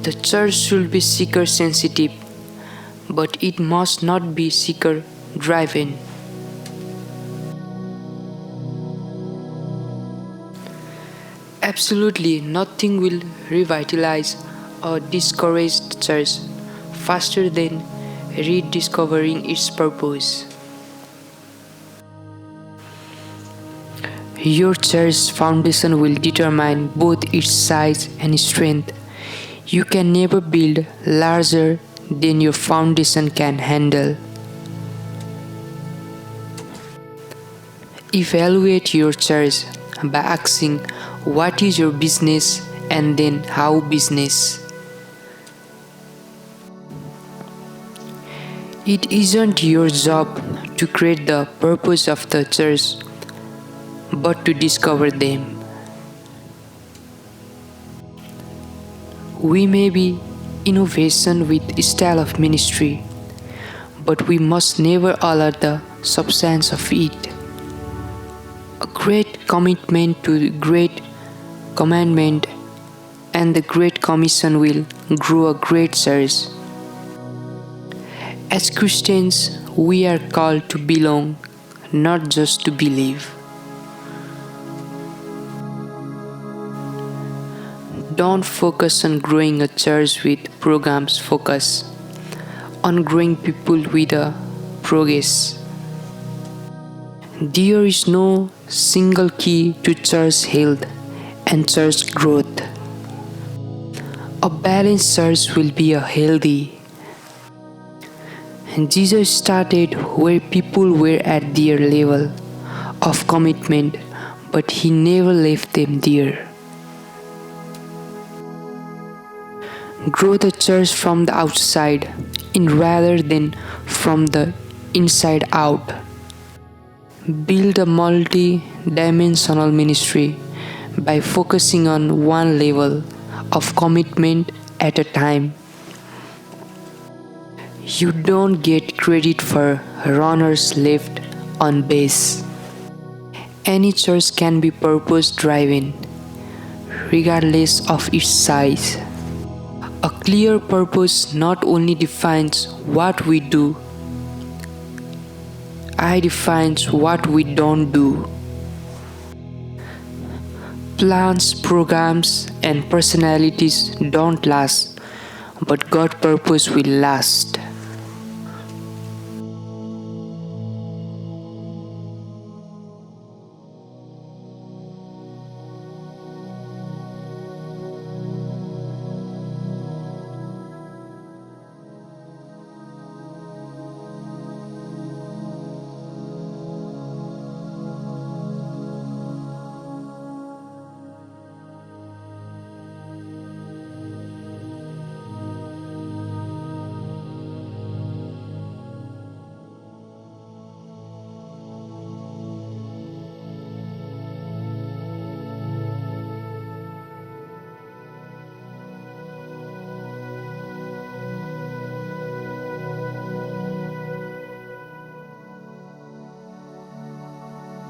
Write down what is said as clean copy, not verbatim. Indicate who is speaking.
Speaker 1: The church should be seeker sensitive, but it must not be seeker driven. Absolutely nothing will revitalize or discourage the church faster than rediscovering its purpose. Your church's foundation will determine both its size and strength. You can never build larger than your foundation can handle. Evaluate your church by asking what is your business and then how business. It isn't your job to create the purpose of the church, but to discover them. We may be innovation with style of ministry, but we must never alter the substance of it. A great commitment to the great commandment and the great commission will grow a great church. As Christians, we are called to belong, not just to believe. Don't focus on growing a church with programs, focus on growing people with a progress. There is no single key to church health and church growth. A balanced church will be a healthy. Jesus started where people were at their level of commitment, but he never left them there. Grow the church from the outside in rather than from the inside out. Build a multi-dimensional ministry by focusing on one level of commitment at a time. You don't get credit for runners left on base. Any church can be purpose-driven, regardless of its size. A clear purpose not only defines what we do, it defines what we don't do. Plans, programs, and personalities don't last, but God's purpose will last.